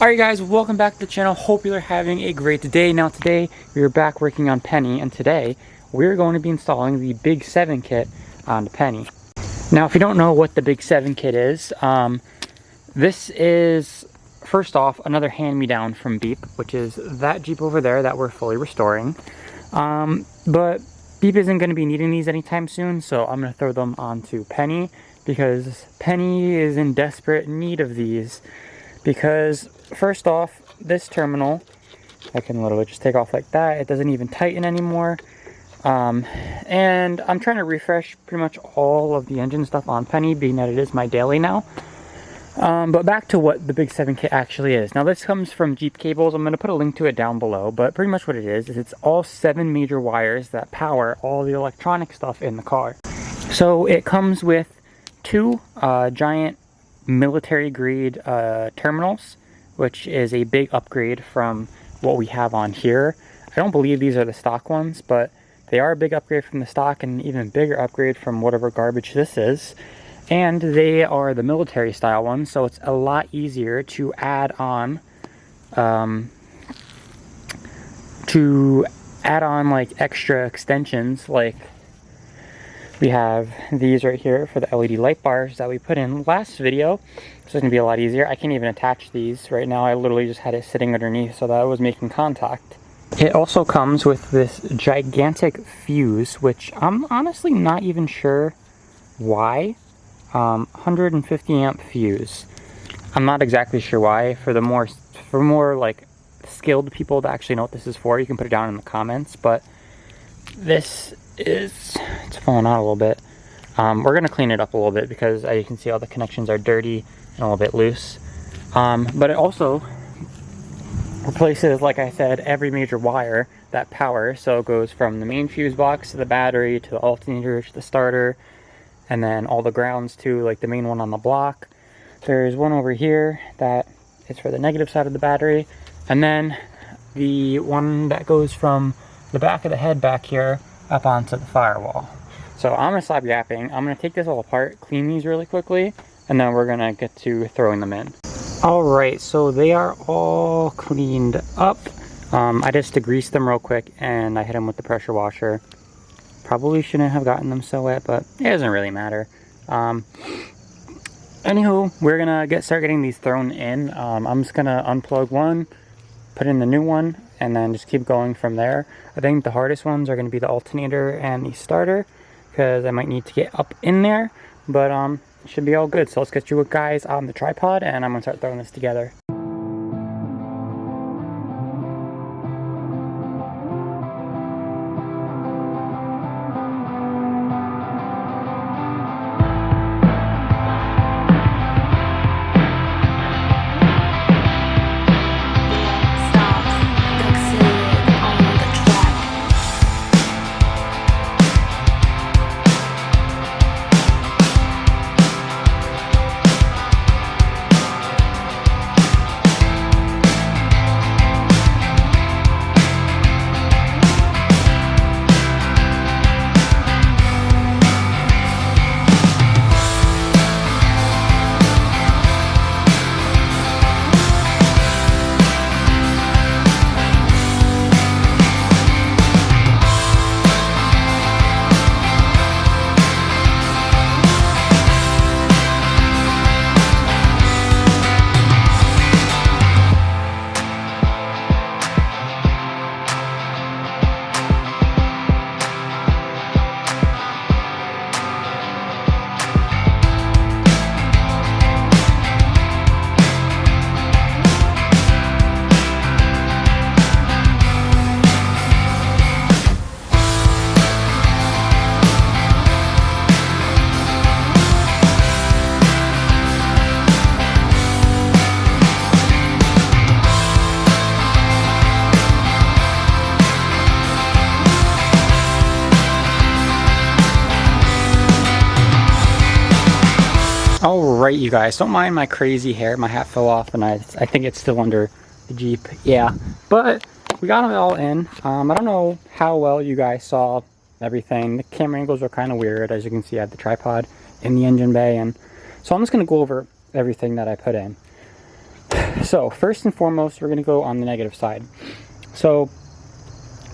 Alright guys, welcome back to the channel. Hope you're having a great day. Now today, we're back working on Penny, and today, we're going to be installing the Big 7 kit on the Penny. Now if you don't know what the Big 7 kit is, this is, first off, another hand-me-down from Jeep, which is that Jeep over there that we're fully restoring. But Jeep isn't going to be needing these anytime soon, so I'm going to throw them onto Penny, because Penny is in desperate need of these. Because first off, this terminal, I can literally just take off like that. It doesn't even tighten anymore. And I'm trying to refresh pretty much all of the engine stuff on Penny, being that it is my daily now. But back to what the Big 7 kit actually is. Now this comes from Jeep Cables. I'm going to put a link to it down below. But pretty much what it is it's all 7 major wires that power all the electronic stuff in the car. So it comes with 2 giant military grade terminals, which is a big upgrade from what we have on here. I don't believe these are the stock ones, but they are a big upgrade from the stock and an even bigger upgrade from whatever garbage this is. And they are the military style ones, so it's a lot easier to add on like extra extensions. Like we have these right here for the LED light bars that we put in last video. So it's going to be a lot easier. I can't even attach these right now. I literally just had it sitting underneath so that it was making contact. It also comes with this gigantic fuse, which I'm honestly not even sure why. 150 amp fuse. I'm not exactly sure why. For more like skilled people that actually know what this is for, you can put it down in the comments. But this it's falling out a little bit. We're gonna clean it up a little bit because as you can see, all the connections are dirty and a little bit loose. But it also replaces, like I said, every major wire that power. So it goes from the main fuse box to the battery to the alternator to the starter, and then all the grounds to like the main one on the block. There's one over here that is for the negative side of the battery, and then the one that goes from the back of the head back here up onto the firewall. So I'm gonna stop yapping. I'm gonna take this all apart, clean these really quickly, and then we're gonna get to throwing them in. Alright, so they are all cleaned up. I just degreased them real quick and I hit them with the pressure washer. Probably shouldn't have gotten them so wet, but it doesn't really matter. Anywho, we're gonna start getting these thrown in. I'm just gonna unplug one, put in the new one, and then just keep going from there. I think the hardest ones are going to be the alternator and the starter, because I might need to get up in there, but it should be all good. So let's get you guys on the tripod, and I'm going to start throwing this together. Alright you guys, don't mind my crazy hair. My hat fell off and I think it's still under the Jeep. Yeah, but we got them all in. I don't know how well you guys saw everything. The camera angles are kind of weird. As you can see, I have the tripod in the engine bay, and so I'm just going to go over everything that I put in. So first and foremost, we're going to go on the negative side. So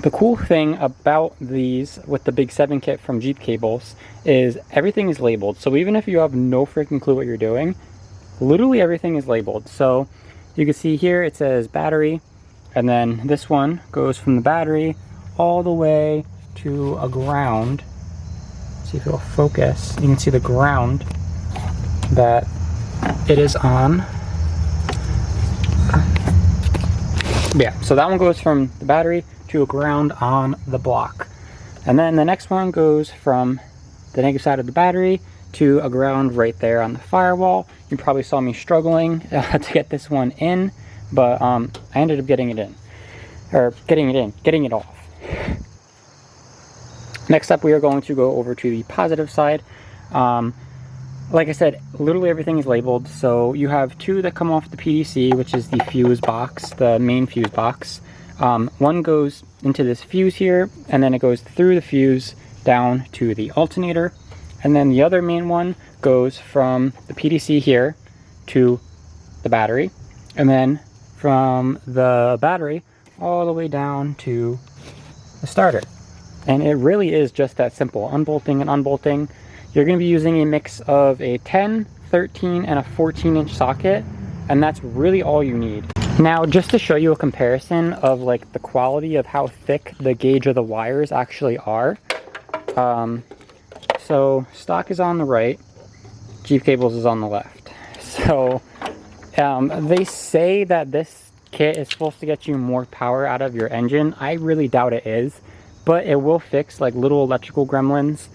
the cool thing about these with the Big 7 kit from Jeep Cables is everything is labeled. So even if you have no freaking clue what you're doing, literally everything is labeled. So you can see here it says battery, and then this one goes from the battery all the way to a ground. See if it'll focus. You can see the ground that it is on. Yeah, so that one goes from the battery to a ground on the block. And then the next one goes from the negative side of the battery to a ground right there on the firewall. You probably saw me struggling to get this one in, but I ended up getting it in. Or getting it off. Next up, we are going to go over to the positive side. Like I said, literally everything is labeled. So you have two that come off the PDC, which is the fuse box, the main fuse box. One goes into this fuse here, and then it goes through the fuse down to the alternator. And then the other main one goes from the PDC here to the battery. And then from the battery all the way down to the starter. And it really is just that simple, unbolting and unbolting. You're going to be using a mix of a 10, 13, and a 14-inch socket, and that's really all you need. Now, just to show you a comparison of like the quality of how thick the gauge of the wires actually are. So stock is on the right, Jeep Cables is on the left. So they say that this kit is supposed to get you more power out of your engine. I really doubt it is, but it will fix like little electrical gremlins.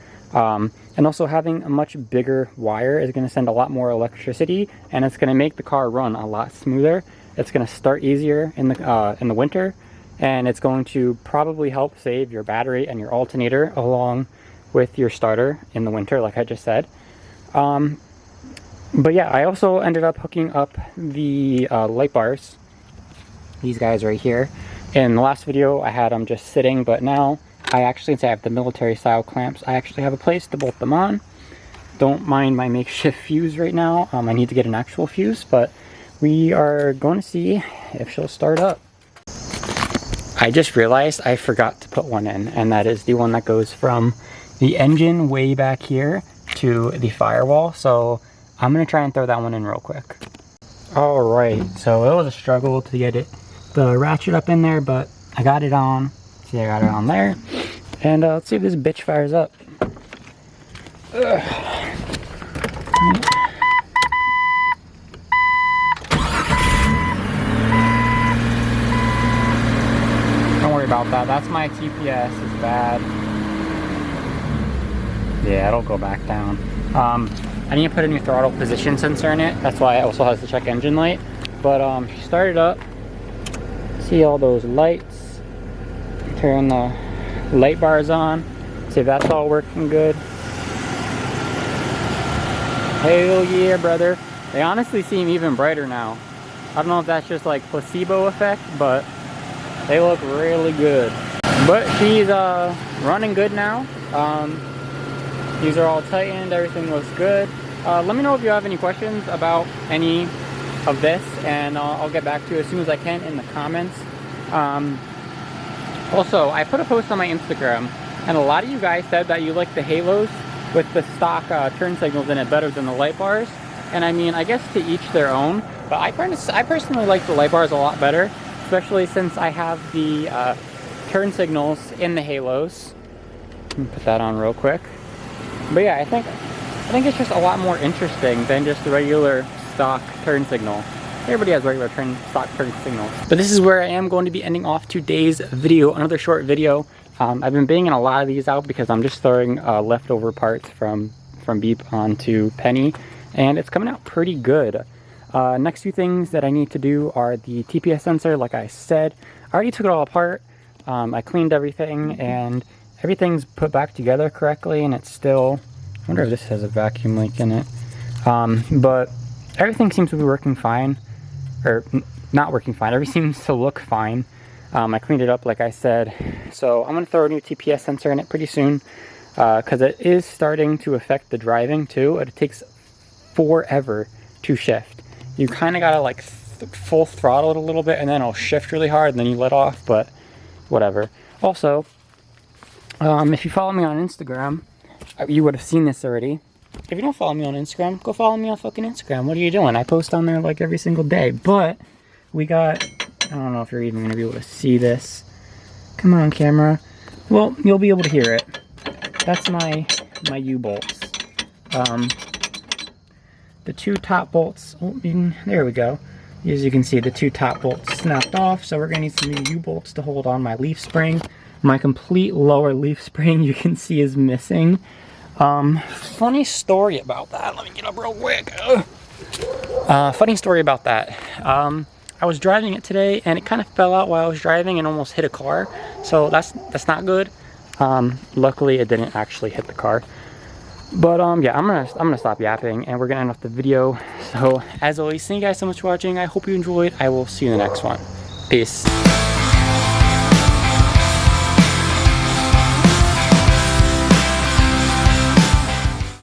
And also having a much bigger wire is going to send a lot more electricity, and it's going to make the car run a lot smoother. It's going to start easier in the winter, and it's going to probably help save your battery and your alternator along with your starter in the winter, like I just said. But yeah, I also ended up hooking up the light bars, these guys right here. In the last video, I had them just sitting, but now I actually, since I have the military style clamps, I actually have a place to bolt them on. Don't mind my makeshift fuse right now. I need to get an actual fuse, but we are going to see if she'll start up. I just realized I forgot to put one in, and that is the one that goes from the engine way back here to the firewall. So I'm going to try and throw that one in real quick. Alright, so it was a struggle to get the ratchet up in there, but I got it on. See, I got it on there. And let's see if this bitch fires up. Ugh. Don't worry about that. That's my TPS. It's bad. Yeah, it'll go back down. I need to put a new throttle position sensor in it. That's why it also has the check engine light. But she started up. See all those lights. Turn the light bars on. See if that's all working good. Hell yeah, brother. They honestly seem even brighter now. I don't know if that's just like placebo effect, but they look really good. But she's running good now. These are all tightened, everything looks good. Let me know if you have any questions about any of this, and I'll get back to you as soon as I can in the comments. Also, I put a post on my Instagram, and a lot of you guys said that you like the halos with the stock turn signals in it better than the light bars. And I mean, I guess to each their own, but I personally like the light bars a lot better, especially since I have the turn signals in the halos. Let me put that on real quick. But yeah, I think it's just a lot more interesting than just the regular stock turn signal. Everybody has regular stock turn signals. But this is where I am going to be ending off today's video, another short video. I've been banging a lot of these out because I'm just throwing leftover parts from Beep onto Penny, and it's coming out pretty good. Next few things that I need to do are the TPS sensor, like I said. I already took it all apart. I cleaned everything, and everything's put back together correctly, and it's still, I wonder if this has a vacuum leak in it. But everything seems to be working fine, or not working fine. Everything seems to look fine. I cleaned it up like I said. So I'm going to throw a new TPS sensor in it pretty soon, because it is starting to affect the driving too. It takes forever to shift. You kind of got to like full throttle it a little bit, and then it'll shift really hard, and then you let off, but whatever. Also, if you follow me on Instagram, you would have seen this already. If you don't follow me on Instagram, go follow me on fucking Instagram. What are you doing? I post on there like every single day. But we got, I don't know if you're even going to be able to see this. Come on, camera. Well, you'll be able to hear it. That's my U-bolts. The two top bolts, there we go. As you can see, the two top bolts snapped off, so we're going to need some new U-bolts to hold on my leaf spring. My complete lower leaf spring, you can see, is missing. Funny story about that. Let me get up real quick. Funny story about that. I was driving it today, and it kind of fell out while I was driving and almost hit a car. So that's not good. Luckily, it didn't actually hit the car. But yeah, I'm gonna stop yapping, and we're gonna end off the video. So as always, thank you guys so much for watching. I hope you enjoyed. I will see you in the next one. Peace.